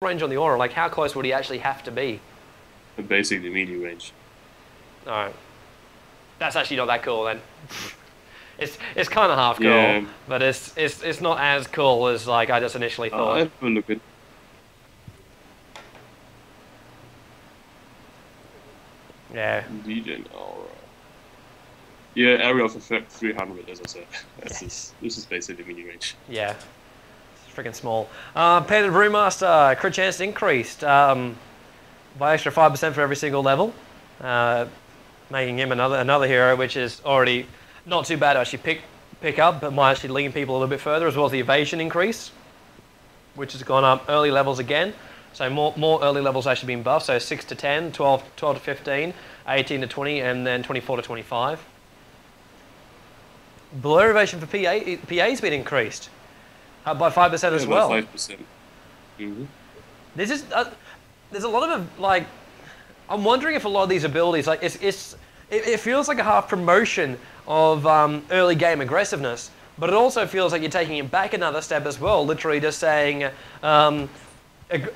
range on the aura? Like, how close would he actually have to be? Basically, melee range. Alright. That's actually not that cool then. It's kind of half cool, Yeah, but it's not as cool as like I just initially I thought. have a look at Yeah. DJ Aura. Yeah, area of effect 300, as I said. Yes. This is basically melee range. Yeah. It's freaking small. Painted Brewmaster, crit chance increased by extra 5% for every single level, making him another hero, which is already not too bad to actually pick up, but might actually lean people a little bit further, as well as the evasion increase, which has gone up early levels again. So more early levels actually being buffed. So 6 to 10, 12 to 15, 18 to 20, and then 24 to 25. Blur evasion for PA's been increased by 5% as well. 5%. Mm-hmm. This is there's a lot of like, I'm wondering if a lot of these abilities, like it feels like a half promotion of early game aggressiveness, but it also feels like you're taking it back another step as well. Literally just saying,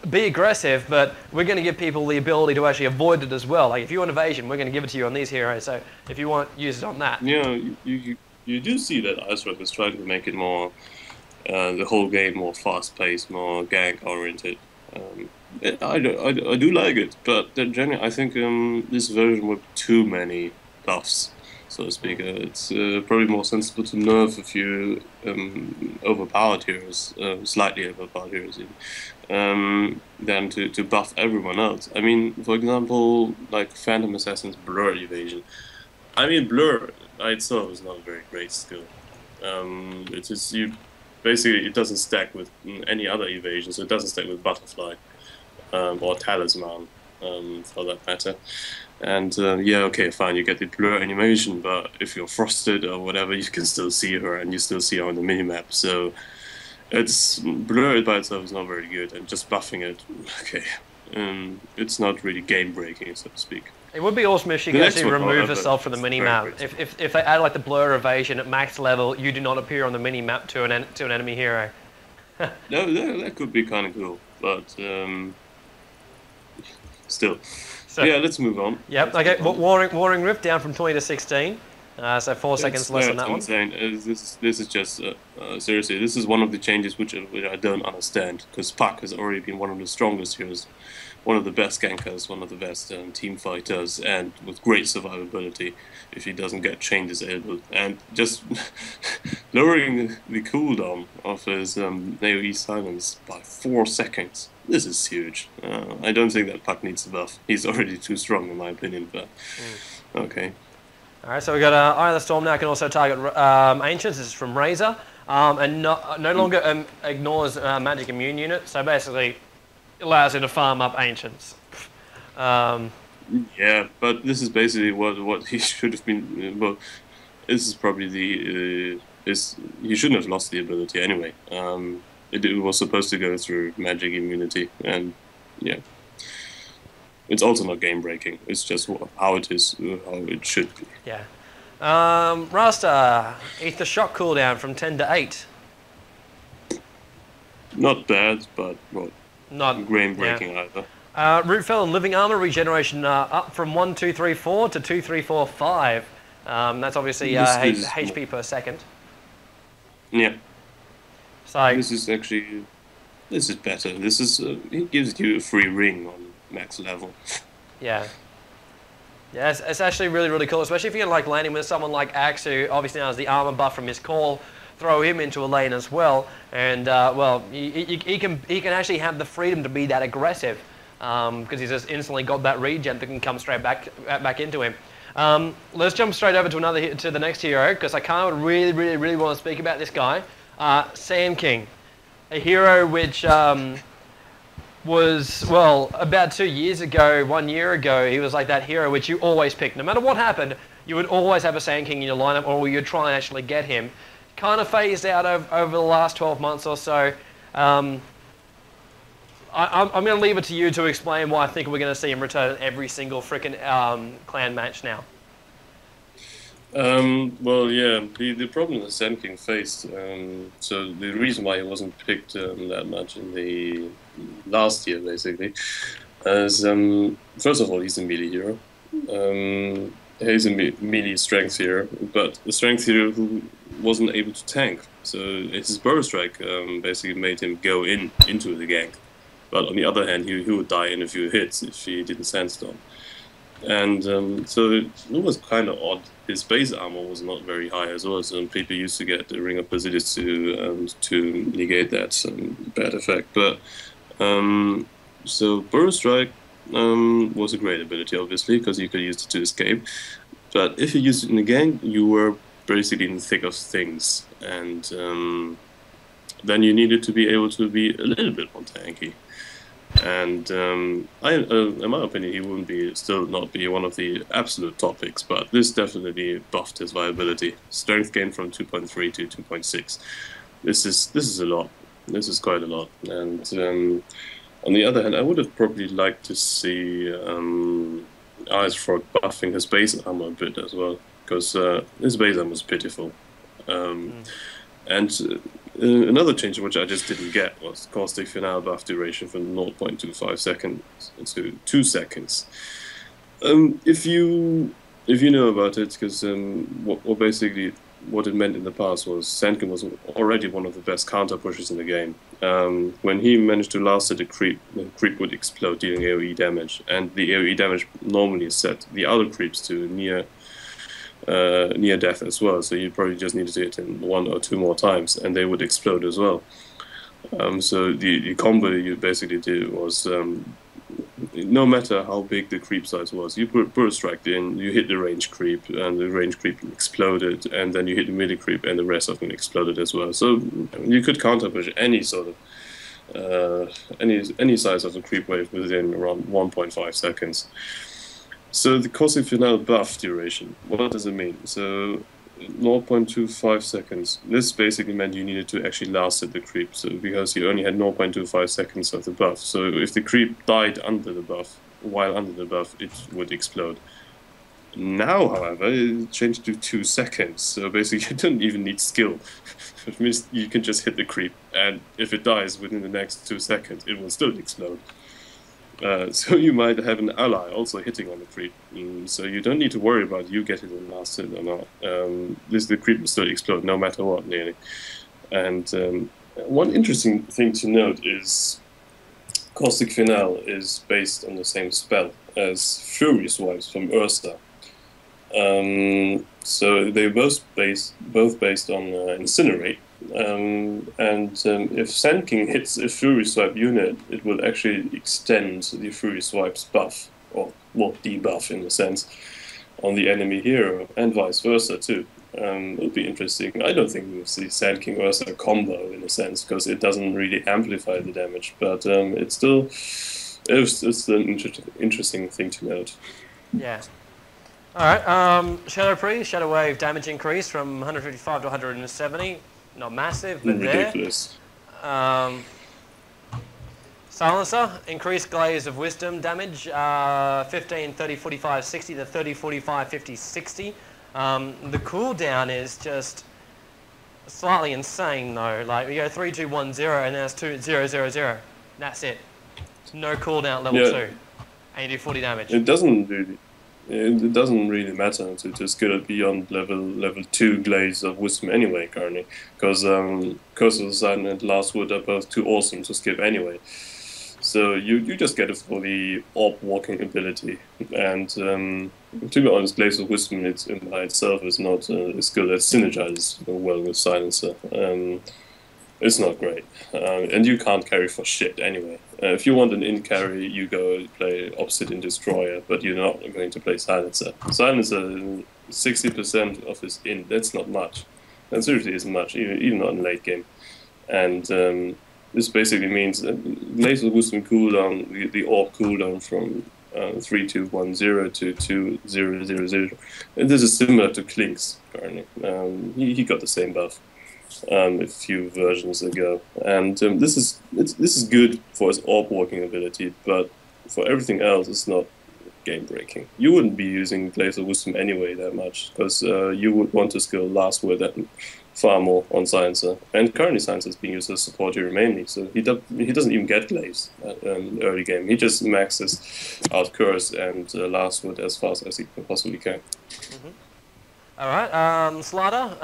be aggressive, but we're going to give people the ability to actually avoid it as well. Like if you want evasion, we're going to give it to you on these heroes. So if you want, use it on that. Yeah, you do see that IceRock is trying to make it more, the whole game more fast-paced, more gank-oriented. I do like it, but generally I think this version with too many buffs, so to speak. It's probably more sensible to nerf a few overpowered heroes, slightly overpowered heroes, than to buff everyone else. I mean, for example, like Phantom Assassin's Blur evasion. I mean, Blur by itself is not a very great skill. It's just basically it doesn't stack with any other evasion, so it doesn't stack with Butterfly. Or Talisman, for that matter. And yeah, okay, fine, you get the blur animation, but if you're frosted or whatever, you can still see her, and you still see her on the minimap. So it's blur by itself is not very good, and just buffing it, okay, it's not really game breaking, so to speak. It would be awesome if she could actually remove herself from the minimap. If they add like the blur evasion at max level, you do not appear on the minimap to an enemy hero. No, that could be kind of cool, but still. So, yeah, let's move on. Yep. Okay. Warring Rift down from 20 to 16. So 4 seconds less on that insane. One. This is just seriously. This is one of the changes which I don't understand, because Puck has already been one of the strongest heroes, one of the best gankers, one of the best team fighters, and with great survivability if he doesn't get chain disabled. And just lowering the cooldown of his AoE silence by 4 seconds. This is huge. I don't think that Puck needs a buff. He's already too strong, in my opinion, but okay. Alright, so we got Eye of the Storm now can also target Ancients. This is from Razor. And no longer ignores Magic Immune Unit, so basically allows him to farm up Ancients. Yeah, but this is basically what he should have been. Well, this is probably he shouldn't have lost the ability anyway. It was supposed to go through magic immunity, and yeah, it's also not game breaking. It's just how it is, how it should be. Yeah. Rasta, Ether Shock cooldown from 10 to 8. Not bad, but well, not game breaking either. Rootfell and Living Armor regeneration up from 1, 2, 3, 4 to 2, 3, 4, 5. That's obviously HP per second. Yeah. So this is better. This is it gives you a free ring on max level. Yeah. Yeah, it's actually really, really cool, especially if you're like landing with someone like Axe, who obviously now has the armor buff from his call. Throw him into a lane as well, and well, he can actually have the freedom to be that aggressive, because he's just instantly got that regen that can come straight back into him. Let's jump straight over to the next hero, because I kind of really want to speak about this guy, Sand King, a hero which was, well, about 2 years ago, 1 year ago, he was like that hero which you always pick. No matter what happened, you would always have a Sand King in your lineup, or you'd try and actually get him. Kind of phased out over the last 12 months or so. I'm going to leave it to you to explain why I think we're going to see him return every single freaking clan match now. Well, yeah, the problem that Sand King faced, so the reason why he wasn't picked that much in the last year, basically, is first of all, he's a melee hero. He's a melee strength hero, but a strength hero who wasn't able to tank. So his Burrow Strike basically made him go into the gank. But on the other hand, he would die in a few hits if he didn't Sandstorm. And so it was kind of odd. His base armor was not very high as well, so people used to get the Ring of Basilis to negate that bad effect. But so Burrow Strike was a great ability, obviously, because you could use it to escape. But if you used it in the gang, you were basically in the thick of things, and then you needed to be able to be a little bit more tanky. And in my opinion, he wouldn't still not be one of the absolute top picks, but this definitely buffed his viability. Strength gain from 2.3 to 2.6. This is a lot. This is quite a lot. And on the other hand, I would have probably liked to see IceFrog buffing his base armor a bit as well, because his base armor was pitiful. And another change which I just didn't get was Caustic Finale buff duration from 0.25 seconds to 2 seconds. If you know about it, because basically what it meant in the past was Sand King was already one of the best counter pushers in the game. When he managed to last hit a creep, the creep would explode, dealing AoE damage, and the AoE damage normally set the other creeps to near death as well, so you probably just needed to hit him 1 or 2 more times and they would explode as well. So the combo you basically did was no matter how big the creep size was, you put Burrow Strike in, you hit the range creep and the range creep exploded, and then you hit the melee creep and the rest of them exploded as well. So you could counter push any sort of any size of a creep wave within around 1.5 seconds. So the Caustic Finale buff duration, what does it mean? So 0.25 seconds. This basically meant you needed to actually last at the creep, so because you only had 0.25 seconds of the buff. So if the creep died under the buff, while under the buff, it would explode. Now, however, it changed to 2 seconds. So basically you don't even need skill. It means you can just hit the creep, and if it dies within the next 2 seconds, it will still explode. So you might have an ally also hitting on the creep, so you don't need to worry about you getting the last hit or not. The creep will still explode no matter what, nearly. And one interesting thing to note is Caustic Finale is based on the same spell as Fury Swipes from Ursa. So they're both based on Incinerate. If Sand King hits a Fury Swipe unit, it will actually extend the Fury Swipe's buff, or well, debuff in a sense, on the enemy hero, and vice versa too. It'll be interesting. I don't think we'll see Sand King Ursa combo in a sense, because it doesn't really amplify the damage, but it's still an interesting thing to note. Yeah. Alright, Shadow Priest, Shadow Wave damage increase from 155 to 170. Not massive, but ridiculous. There. Silencer, increased Glaze of Wisdom damage, 15, 30, 45, 60 to 30, 45, 50, 60. The cooldown is just slightly insane though. Like we go 3, 2, 1, 0 and then it's 2, 0, 0, 0. That's it. No cooldown level 2. And you do 40 damage. It doesn't really matter to just get it beyond level 2 Glaze of Wisdom anyway currently, because Curse of the Sun and Last Wood are both too awesome to skip anyway. So you just get it for the orb walking ability, and to be honest, Glaze of Wisdom by itself is not a skill that synergizes well with Silencer. It's not great, and you can't carry for shit anyway. If you want an in carry, you go play Obsidian Destroyer, but you're not going to play Silencer. Silencer, 60% of his in, that's not much. That seriously isn't much, even not in late game. And this basically means Glaze of Wisdom cooldown, the orb cooldown from 3, 2, 1, 0 to 2, 0, 0, 0. And this is similar to Klink's currently. He got the same buff a few versions ago, and this is good for his orb walking ability, but for everything else, it's not game breaking. You wouldn't be using Glaives of Wisdom anyway that much, because you would want to skill Last Word that far more on Silencer. And currently Silencer is being used as support hero mainly, so he doesn't even get Glaives early game. He just maxes out Curse and Last Word as fast as he possibly can. All right, Slider,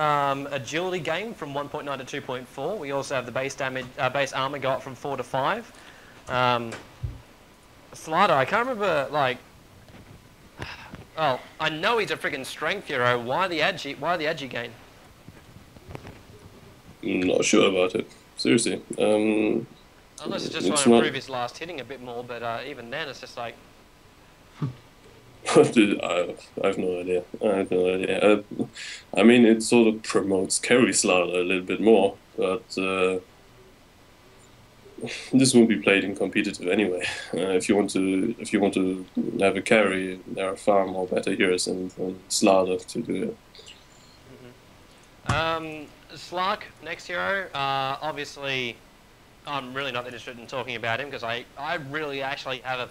agility game from 1.9 to 2.4. We also have the base damage, base armor go up from 4 to 5. Slider, I can't remember, like, well, I know he's a freaking strength hero. Why the edgy gain? Not sure about it. Seriously. Unless it's just trying to improve his last hitting a bit more, but even then it's just like... Dude, I have no idea. I mean, it sort of promotes carry Slider a little bit more, but this won't be played in competitive anyway. If you want to have a carry, there are far more better heroes than Slider to do it. Slark, next hero. Obviously, I'm really not interested in talking about him because I really actually have a...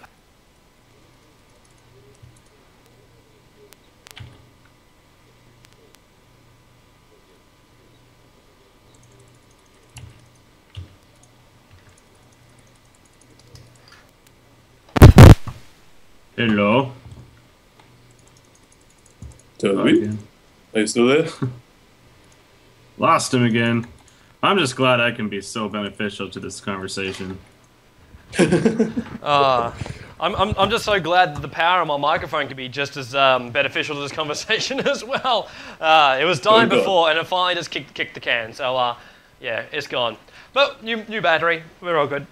Hello. Toby? Are you still there? Lost him again. I'm just glad I can be so beneficial to this conversation. I'm just so glad that the power on my microphone can be just as beneficial to this conversation as well. It was dying before, and it finally just kicked the can. So yeah, it's gone. But new battery, we're all good.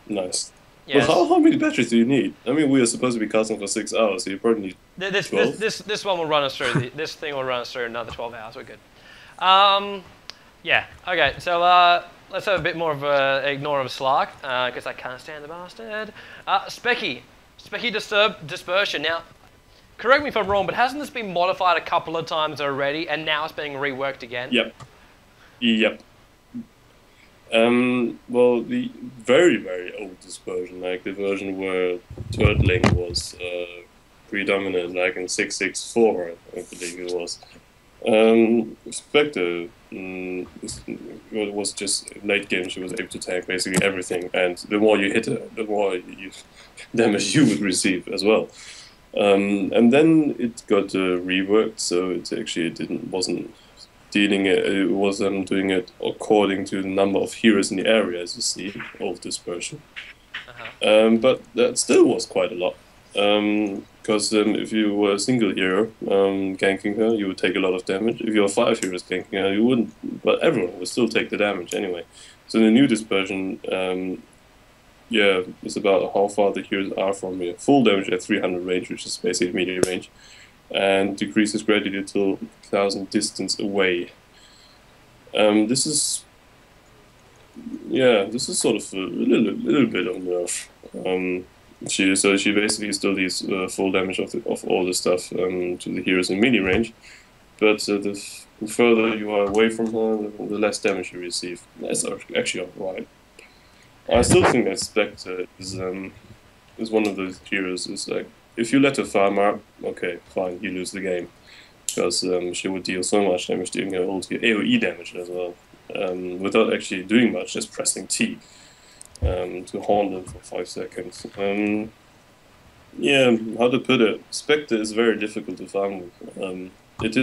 Nice. Yes. Well, how many batteries do you need? I mean, we are supposed to be casting for 6 hours, so you probably need 12. This one will run us through. This thing will run us through another 12 hours. We're good. Yeah. Okay. So let's have a bit more of a ignore of Slark because I can't stand the bastard. Specky Dispersion. Now, correct me if I'm wrong, but hasn't this been modified a couple of times already, and now it's being reworked again? Yep. Well, the very, very old Dispersion, like the version where Turtling was predominant, like in 664, I believe it was. Spectre was just late game. She was able to tank basically everything, and the more you hit her, the more damage you would receive as well. And then it got reworked, so it wasn't doing it according to the number of heroes in the area, as you see, old Dispersion. But that still was quite a lot. Because if you were a single hero ganking her, you would take a lot of damage. If you were 5 heroes ganking her, you wouldn't. But everyone would still take the damage anyway. So the new Dispersion, it's about how far the heroes are from you. Full damage at 300 range, which is basically medium range, and decreases gradually till 1,000 distance away. This is sort of a little bit of nerf. She basically still deals full damage of all the stuff to the heroes in melee range, but the further you are away from her, the less damage you receive. That's actually alright. I still think that Spectre is one of those heroes. It's like, if you let her farm up, okay, fine, you lose the game, because she would deal so much damage during her ulti, AoE damage as well, without actually doing much, just pressing T. To haunt them for 5 seconds. Yeah, how to put it? Spectre is very difficult to farm with. It is